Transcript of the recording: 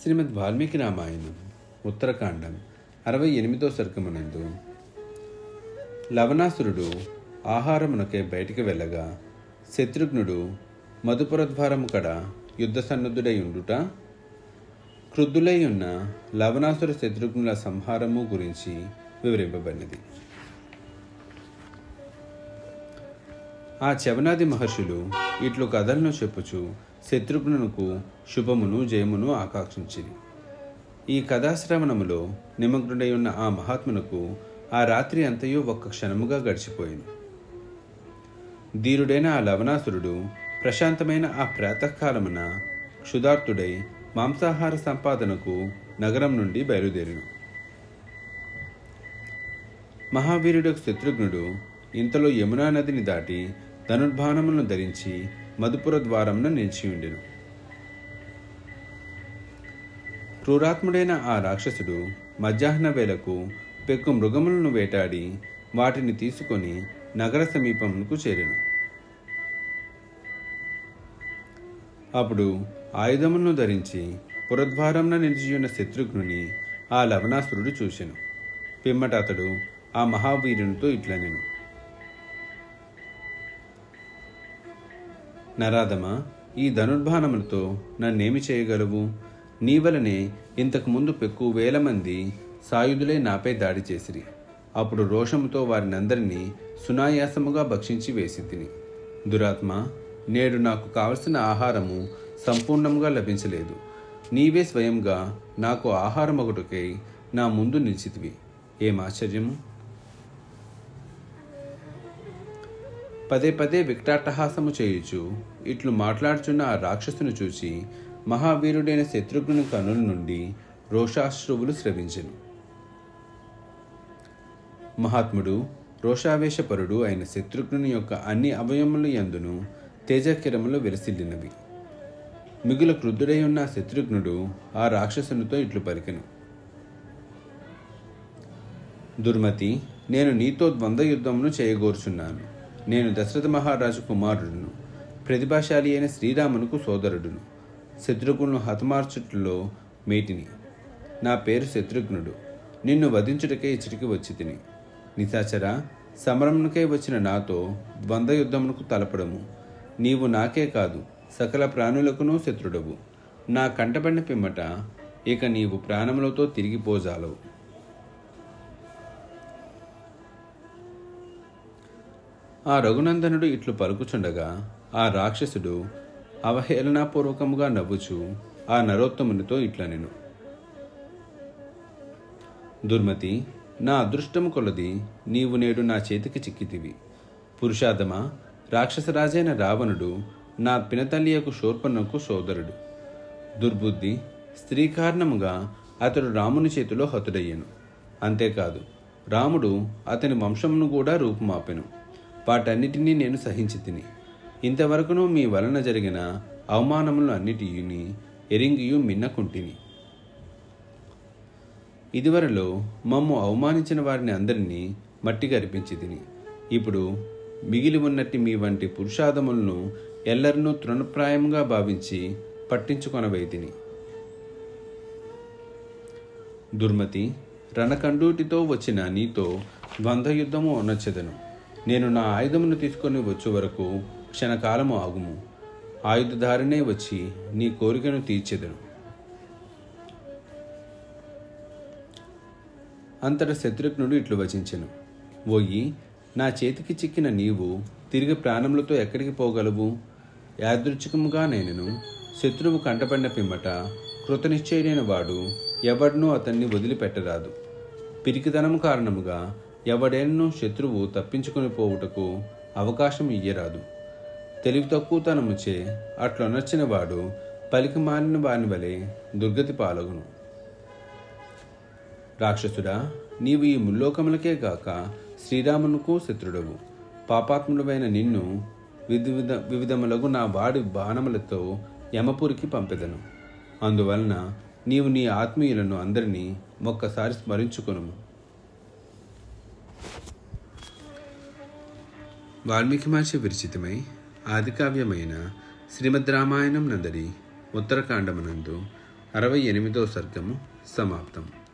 శ్రీమద్ వాల్మీకి రామాయణం ఉత్తరకాండం 68వ సర్గమునందు లవణాసురుడు ఆహారమునకై బయటికి వెళ్ళగా శత్రుఘ్నుడు మధుపురద్వారము కడ యుద్ధ సన్నద్ధుడై ఉండుట, క్రుద్ధులై ఉన్న లవణాసుర శత్రుఘ్నుల సంహారము గురించి వివరింపబడినది. ఆ చవనాది మహర్షులు ఇట్లు కథలను చెప్పుచు శత్రుఘ్నునకు శుభమును జయమును ఆకాంక్షించిరి. ఈ కథాశ్రవణములో నిమగ్నుడై ఉన్న ఆ మహాత్మునకు ఆ రాత్రి అంతయు ఒక్క క్షణముగా గడిచిపోయింది. ధీరుడైన ఆ లవణాసురుడు ప్రశాంతమైన ఆ ప్రాతకాలమున క్షుధార్తుడై మాంసాహార సంపాదనకు నగరం నుండి బయలుదేరిను. మహావీరుడకు శత్రుఘ్నుడు ఇంతలో యమునా నదిని దాటి ధనుర్బాణములను ధరించి మధుపుర ద్వారమున నిలిచియుండెను. క్రూరాత్ముడైన ఆ రాక్షసుడు మధ్యాహ్న వేళకు పెక్కు మృగములను వేటాడి వాటిని తీసుకొని నగర సమీపమునకు చేరెను. అప్పుడు ఆయుధములను ధరించి పురద్వారమున నిలిచియున్న శత్రుఘ్నుని ఆ లవణాసురుడు చూసెను. పిమ్మట అతడు ఆ మహావీరునితో ఇట్లనెను: నరాధమా, ఈ ధనుర్బాణములతో నన్నేమి చేయగలవు? నీ వలనే ఇంతకుముందు పెక్కు వేల మంది సాయుధులై నాపై దాడి చేసిరి. అప్పుడు రోషముతో వారినందరినీ సునాయాసముగా భక్షించి వేసి తిని. దురాత్మ, నేడు నాకు కావలసిన ఆహారము సంపూర్ణంగా లభించలేదు. నీవే స్వయంగా నాకు ఆహారం ఒకటికై నా ముందు నిలిచితివి. ఏం ఆశ్చర్యము! పదే పదే వికటాట్టహాసము చేయుచు ఇట్లు మాట్లాడుచున్న ఆ రాక్షసును చూచి మహావీరుడైన శత్రుఘ్నుని కనుల నుండి రోషాశ్రువులు స్రవించెను. మహాత్ముడు రోషావేశపరుడు అయిన శత్రుఘ్నుని యొక్క అన్ని అవయముల యందును తేజకిరములు విలసిల్లినవి. మిగుల క్రుద్ధుడై ఉన్న శత్రుఘ్నుడు ఆ రాక్షసునితో ఇట్లు పలికెను: దుర్మతి, నేను నీతో ద్వంద్వ యుద్ధమును చేయగోరుచున్నాను. నేను దశరథ మహారాజు కుమారుడును, ప్రతిభాశాలి అయిన శ్రీరామునకు సోదరుడును, శత్రుఘ్నులను హతమార్చుట్లో మేటిని. నా పేరు శత్రుఘ్నుడు. నిన్ను వధించుటకే ఇచ్చటికి వచ్చి తిని. నిశాచర, సమరమునకై వచ్చిన నాతో ద్వంద్వ యుద్ధమునకు తలపడము. నీవు నాకే కాదు సకల ప్రాణులకును శత్రుడవు. నా కంటపడిన పిమ్మట ఇక నీవు ప్రాణములతో తిరిగిపోజాలవు. ఆ రఘునందనుడు ఇట్లు పలుకుచుండగా ఆ రాక్షసుడు అవహేళనాపూర్వకముగా నవ్వుచు ఆ నరోత్తమునితో ఇట్లనెను: దుర్మతి, నా అదృష్టము కొలది నీవు నేడు నా చేతికి చిక్కితివి. పురుషాధమా, రాక్షసరాజైన రావణుడు నా పినతల్లియకు శూర్పణకు సోదరుడు. దుర్బుద్ధి, స్త్రీ కారణముగా అతడు రాముని చేతిలో హతుడయ్యను. అంతేకాదు, రాముడు అతని వంశమును కూడా రూపుమాపెను. వాటన్నిటినీ నేను సహించి తిని. ఇంతవరకును మీ వలన జరిగిన అవమానములు అన్నిటిని ఎరింగియు మిన్నకుంటిని. ఇదివరలో మమ్ము అవమానించిన వారిని అందరినీ మట్టి గరిపించి తిని. ఇప్పుడు మిగిలి ఉన్నట్టి మీ వంటి పురుషాదములను ఎల్లరినూ తృణప్రాయంగా భావించి పట్టించుకొనవైతిని. దుర్మతి, రణకండూటితో వచ్చిన నీతో ద్వంద్వయుద్ధము అనొచ్చెదను. నేను నా ఆయుధమును తీసుకొని వచ్చే వరకు క్షణకాలము ఆగుము. ఆయుధధారినే వచ్చి నీ కోరికను తీర్చెదను. అంతట శత్రుఘ్నుడు ఇట్లు వచించెను: ఓయి, నా చేతికి చిక్కిన నీవు తిరిగి ప్రాణములతో ఎక్కడికి పోగలవు? యాదృచ్ఛికముగా నేను శత్రువు కంటపడిన పిమ్మట కృతనిశ్చయుడైన వాడు ఎవడనూ అతన్ని వదిలిపెట్టరాదు. పిరికితనము కారణముగా ఎవడేనూ శత్రువు తప్పించుకొని పోవుటకు అవకాశం ఇయ్యరాదు. తెలివి తక్కువతనముచే అట్లొనర్చిన వాడు పలికి మారిన వాని వలె దుర్గతి పాలగును. రాక్షసుడా, నీవు ఈ ముల్లోకములకే గాక శ్రీరామునకు శత్రుడవు. పాపాత్ముడవైన నిన్ను వివిధములగు నా వాడి బాణములతో యమపురికి పంపెదను. అందువలన నీవు నీ ఆత్మీయులను అందరినీ ఒక్కసారి స్మరించుకొనుము. వాల్మీకి మహర్షి విరచితమై ఆదికావ్యమైన శ్రీమద్ రామాయణం నందరి ఉత్తరకాండమునందు 68వ సర్గము సమాప్తం.